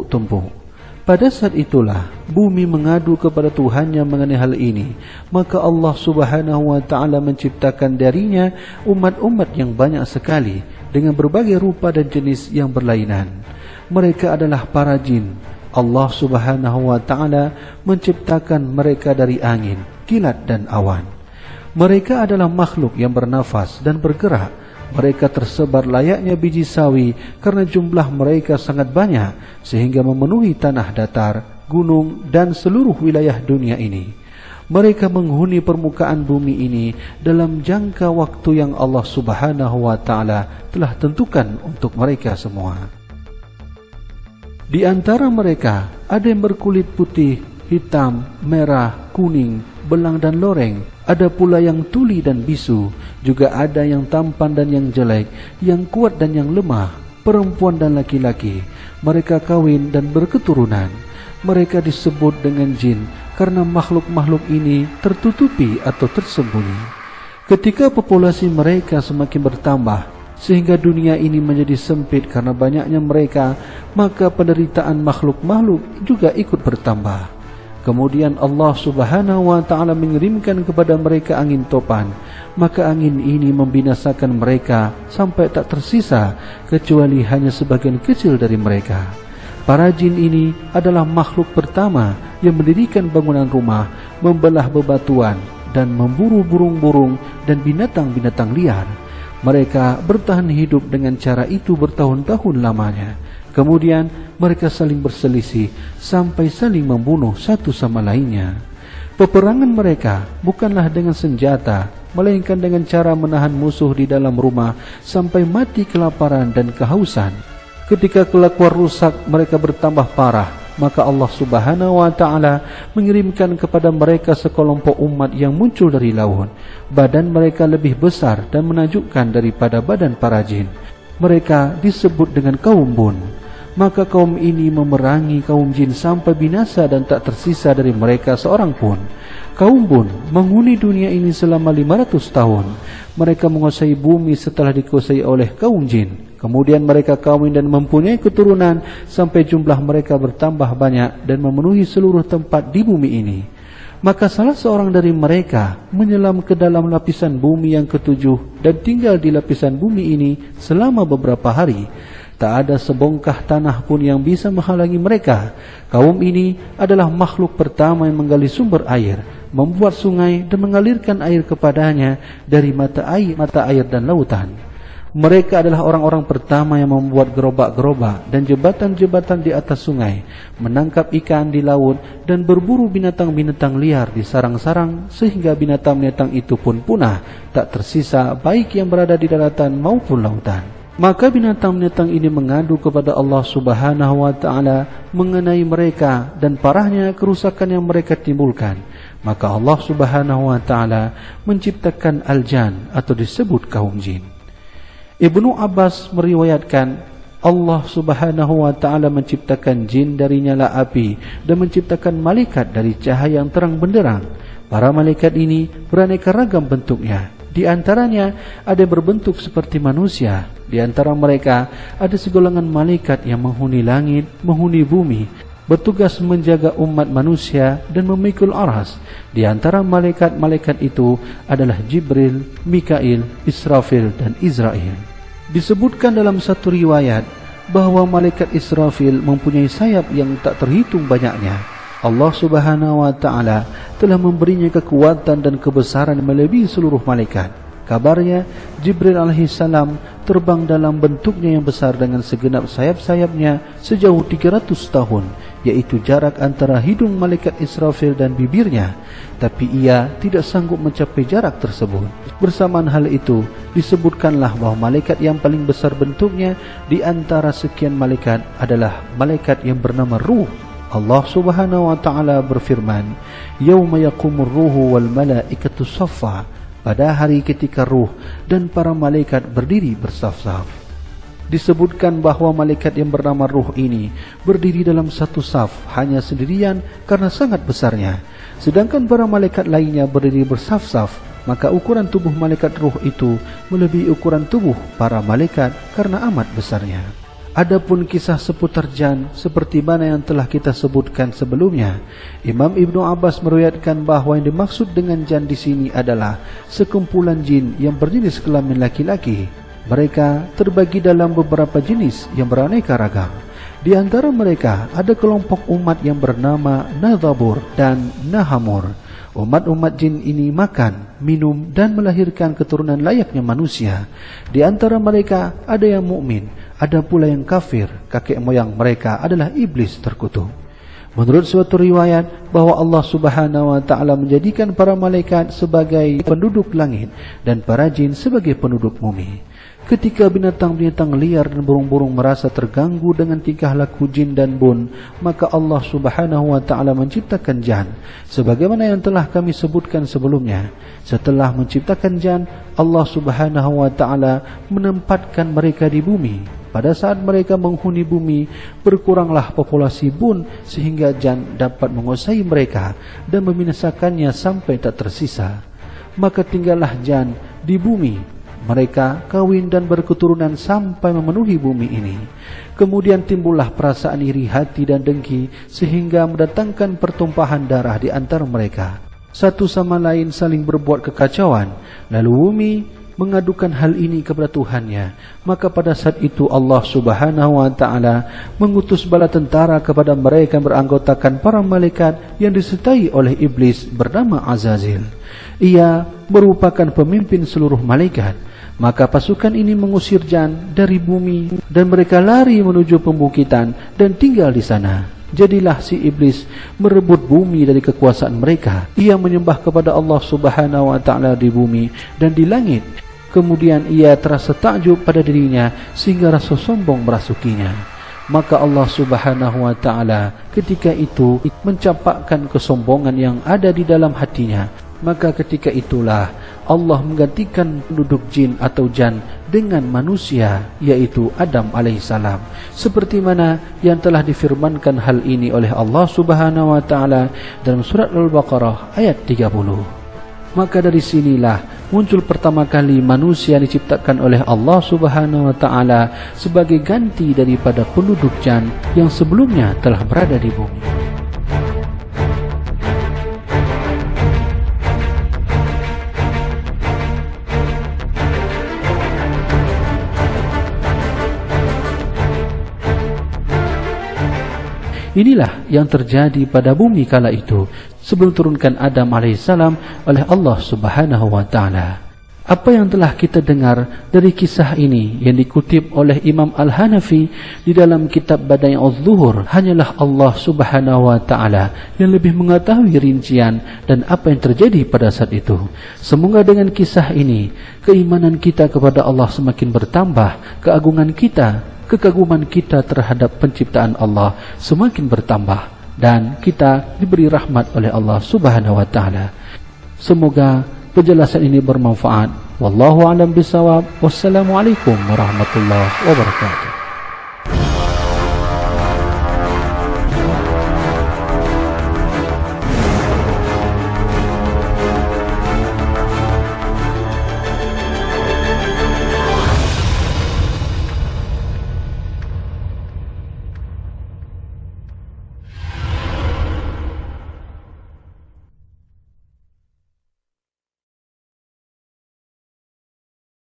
tumpuk. Pada saat itulah bumi mengadu kepada Tuhannya mengenai hal ini. Maka Allah Subhanahu wa ta'ala menciptakan darinya umat-umat yang banyak sekali dengan berbagai rupa dan jenis yang berlainan. Mereka adalah para jin. Allah Subhanahu wa ta'ala menciptakan mereka dari angin, kilat dan awan. Mereka adalah makhluk yang bernafas dan bergerak. Mereka tersebar layaknya biji sawi karena jumlah mereka sangat banyak sehingga memenuhi tanah datar, gunung dan seluruh wilayah dunia ini. Mereka menghuni permukaan bumi ini dalam jangka waktu yang Allah Subhanahu wa ta'ala telah tentukan untuk mereka semua. Di antara mereka ada yang berkulit putih, hitam, merah, kuning, belang dan loreng. Ada pula yang tuli dan bisu. Juga ada yang tampan dan yang jelek, yang kuat dan yang lemah, perempuan dan laki-laki. Mereka kawin dan berketurunan. Mereka disebut dengan jin karena makhluk-makhluk ini tertutupi atau tersembunyi. Ketika populasi mereka semakin bertambah sehingga dunia ini menjadi sempit karena banyaknya mereka, maka penderitaan makhluk-makhluk juga ikut bertambah. Kemudian Allah Subhanahu wa ta'ala mengirimkan kepada mereka angin topan. Maka angin ini membinasakan mereka sampai tak tersisa kecuali hanya sebagian kecil dari mereka. Para jin ini adalah makhluk pertama yang mendirikan bangunan rumah, membelah bebatuan dan memburu burung-burung dan binatang-binatang liar. Mereka bertahan hidup dengan cara itu bertahun-tahun lamanya. Kemudian mereka saling berselisih sampai saling membunuh satu sama lainnya. Peperangan mereka bukanlah dengan senjata, melainkan dengan cara menahan musuh di dalam rumah sampai mati kelaparan dan kehausan. Ketika kelakuan rusak mereka bertambah parah, maka Allah Subhanahu wa ta'ala mengirimkan kepada mereka sekelompok umat yang muncul dari laut. Badan mereka lebih besar dan menakjubkan daripada badan para jin. Mereka disebut dengan kaum bun. Maka kaum ini memerangi kaum jin sampai binasa dan tak tersisa dari mereka seorang pun. Kaum bun menghuni dunia ini selama 500 tahun. Mereka menguasai bumi setelah dikuasai oleh kaum jin. Kemudian mereka kawin dan mempunyai keturunan sampai jumlah mereka bertambah banyak dan memenuhi seluruh tempat di bumi ini. Maka salah seorang dari mereka menyelam ke dalam lapisan bumi yang ketujuh dan tinggal di lapisan bumi ini selama beberapa hari. Tak ada sebongkah tanah pun yang bisa menghalangi mereka. Kaum ini adalah makhluk pertama yang menggali sumber air, membuat sungai dan mengalirkan air kepadanya dari mata air dan lautan. Mereka adalah orang-orang pertama yang membuat gerobak-gerobak dan jembatan-jembatan di atas sungai, menangkap ikan di laut dan berburu binatang-binatang liar di sarang-sarang sehingga binatang-binatang itu pun punah, tak tersisa baik yang berada di daratan maupun lautan. Maka binatang-binatang ini mengadu kepada Allah Subhanahu wa ta'ala mengenai mereka dan parahnya kerusakan yang mereka timbulkan. Maka Allah Subhanahu wa ta'ala menciptakan al-jan atau disebut kaum jin. Ibnu Abbas meriwayatkan Allah Subhanahu wa ta'ala menciptakan jin dari nyala api dan menciptakan malaikat dari cahaya yang terang benderang. Para malaikat ini beraneka ragam bentuknya. Di antaranya ada yang berbentuk seperti manusia. Di antara mereka ada segolongan malaikat yang menghuni langit, menghuni bumi, bertugas menjaga umat manusia dan memikul aras. Di antara malaikat-malaikat itu adalah Jibril, Mikail, Israfil dan Israel. Disebutkan dalam satu riwayat bahwa malaikat Israfil mempunyai sayap yang tak terhitung banyaknya. Allah Subhanahu wa ta'ala telah memberinya kekuatan dan kebesaran melebihi seluruh malaikat. Kabarnya Jibril alaihissalam terbang dalam bentuknya yang besar dengan segenap sayap-sayapnya sejauh 300 tahun, yaitu jarak antara hidung malaikat Israfil dan bibirnya. Tapi ia tidak sanggup mencapai jarak tersebut. Bersamaan hal itu, disebutkanlah bahwa malaikat yang paling besar bentuknya di antara sekian malaikat adalah malaikat yang bernama Ruh. Allah Subhanahu wa ta'ala berfirman, "Yauma yaqumur ruhu wal malaikatu shaffa." Pada hari ketika ruh dan para malaikat berdiri bersaf-saf. Disebutkan bahwa malaikat yang bernama Ruh ini berdiri dalam satu saf hanya sendirian karena sangat besarnya. Sedangkan para malaikat lainnya berdiri bersaf-saf, maka ukuran tubuh malaikat Ruh itu melebihi ukuran tubuh para malaikat karena amat besarnya. Adapun kisah seputar jan seperti mana yang telah kita sebutkan sebelumnya, Imam Ibnu Abbas meriwayatkan bahawa yang dimaksud dengan jan di sini adalah sekumpulan jin yang berjenis kelamin laki-laki. Mereka terbagi dalam beberapa jenis yang beraneka ragam. Di antara mereka ada kelompok umat yang bernama Nadhabur dan Nahamur. Umat-umat jin ini makan, minum dan melahirkan keturunan layaknya manusia. Di antara mereka ada yang mukmin, ada pula yang kafir. Kakek moyang mereka adalah iblis terkutuk. Menurut suatu riwayat bahwa Allah Subhanahu wa taala menjadikan para malaikat sebagai penduduk langit dan para jin sebagai penduduk bumi. Ketika binatang-binatang liar dan burung-burung merasa terganggu dengan tingkah laku jin dan bun, maka Allah Subhanahu wa taala menciptakan jan sebagaimana yang telah kami sebutkan sebelumnya. Setelah menciptakan jan, Allah Subhanahu wa taala menempatkan mereka di bumi. Pada saat mereka menghuni bumi, berkuranglah populasi bun sehingga jan dapat menguasai mereka dan membinasakannya sampai tak tersisa. Maka tinggallah jan di bumi. Mereka kawin dan berketurunan sampai memenuhi bumi ini. Kemudian timbullah perasaan iri hati dan dengki sehingga mendatangkan pertumpahan darah di antara mereka. Satu sama lain saling berbuat kekacauan. Lalu bumi mengadukan hal ini kepada Tuhannya. Maka pada saat itu Allah Subhanahu wa taala mengutus bala tentara kepada mereka yang beranggotakan para malaikat yang disertai oleh iblis bernama Azazil. Ia merupakan pemimpin seluruh malaikat. Maka pasukan ini mengusir jan dari bumi dan mereka lari menuju pembungkitan dan tinggal di sana. Jadilah si iblis merebut bumi dari kekuasaan mereka. Ia menyembah kepada Allah Subhanahu wa taala di bumi dan di langit. Kemudian ia terasa takjub pada dirinya sehingga rasa sombong merasukinya. Maka Allah Subhanahu wa taala ketika itu mencampakkan kesombongan yang ada di dalam hatinya. Maka ketika itulah Allah menggantikan penduduk jin atau jan dengan manusia, yaitu Adam alaihissalam. Seperti mana yang telah difirmankan hal ini oleh Allah Subhanahu wa taala dalam surat Al-Baqarah ayat 30. Maka dari sinilah muncul pertama kali manusia diciptakan oleh Allah Subhanahu wa taala sebagai ganti daripada penduduk jan yang sebelumnya telah berada di bumi. Inilah yang terjadi pada bumi kala itu sebelum turunkan Adam alaihissalam oleh Allah Subhanahu wa taala. Apa yang telah kita dengar dari kisah ini yang dikutip oleh Imam Al-Hanafi di dalam kitab Badai' Az-Zuhur hanyalah Allah Subhanahu wa taala yang lebih mengetahui rincian dan apa yang terjadi pada saat itu. Semoga dengan kisah ini keimanan kita kepada Allah semakin bertambah, kekaguman kita terhadap penciptaan Allah semakin bertambah dan kita diberi rahmat oleh Allah Subhanahu wa taala. Semoga penjelasan ini bermanfaat. Wallahu a'lam bishawab. Wassalamualaikum warahmatullahi wabarakatuh.